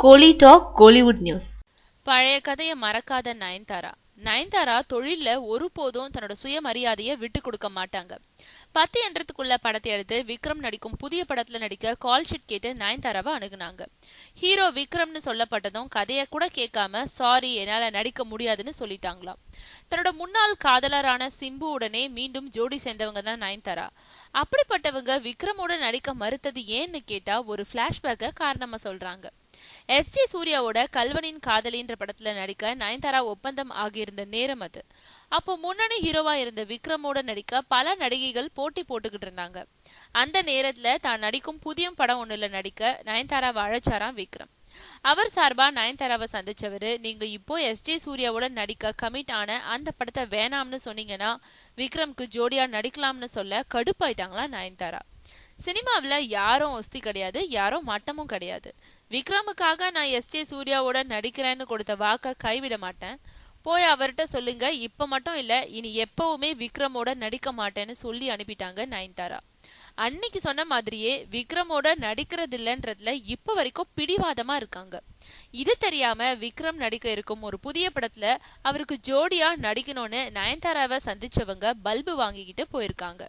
கோலி talk Kollywood news. பழைய கதையை மறக்காத நயன்தாரா தொழில்ல ஒருபோதும் தன்னோட சுயமரியாதையை விட்டு கொடுக்க மாட்டாங்க. 10 என்றதுக்குள்ள படத்தை எடுத்து விக்ரம் நடிக்கும் புதிய படத்துல நடிக்க கால் ஷீட் கேட்டு நயன்தாராவை அணுகுனாங்க. ஹீரோ விக்ரம்னு சொல்லப்பட்டதும் கதையை கூட கேட்காம சாரி என்னால நடிக்க முடியாதுன்னு சொல்லிட்டாங்களாம். தன்னோட முன்னாள் காதலரான சிம்பு உடனே மீண்டும் ஜோடி சேர்ந்தவங்க தான் நயன்தாரா. அப்படிப்பட்டவங்க விக்ரமோட நடிக்க மறுத்தது ஏன்னு கேட்டா ஒரு பிளாஷ்பேக்க காரணமா சொல்றாங்க. எஸ்.ஜே. சூர்யாவோட கல்வனின் காதலின்ற படத்துல நடிக்க நயன்தாரா ஒப்பந்தம் ஆகியிருந்த நேரம் அது. அப்போ முன்னணி ஹீரோவா இருந்த விக்ரமோட நடிக்க பல நடிகைகள் போட்டி போட்டுக்கிட்டு இருந்தாங்க. அந்த நேரத்துல தான் நடிக்கும் புதிய படம் ஒண்ணுல நடிக்க நயன்தாராவை அழைச்சாராம் விக்ரம். அவர் சார்பா நயன்தாராவை சந்திச்சவரு, நீங்க இப்போ எஸ்.ஜே. சூர்யாவோட நடிக்க கமிட் ஆன அந்த படத்தை வேணாம்னு சொன்னீங்கன்னா விக்ரம்க்கு ஜோடியா நடிக்கலாம்னு சொல்ல கடுப்பாயிட்டாங்களா நயன்தாரா. சினிமாவில் யாரும் ஒஸ்தி கிடையாது, யாரும் மட்டமும் கிடையாது. விக்ரமுக்காக நான் எஸ்.ஜே. சூர்யாவோட நடிக்கிறேன்னு கொடுத்த வாக்க கைவிட மாட்டேன். போய் அவர்கிட்ட சொல்லுங்க, இப்ப மட்டும் இல்ல இனி எப்பவுமே விக்ரமோட நடிக்க மாட்டேன்னு சொல்லி அனுப்பிட்டாங்க நயன்தாரா. அன்னைக்கு சொன்ன மாதிரியே விக்ரமோட நடிக்கிறது இல்லைன்றதுல இப்ப வரைக்கும் பிடிவாதமா இருக்காங்க. இது தெரியாம விக்ரம் நடிக்க இருக்கும் ஒரு புதிய படத்துல அவருக்கு ஜோடியா நடிக்கணும்னு நயன்தாராவை சந்திச்சவங்க பல்பு வாங்கிக்கிட்டு போயிருக்காங்க.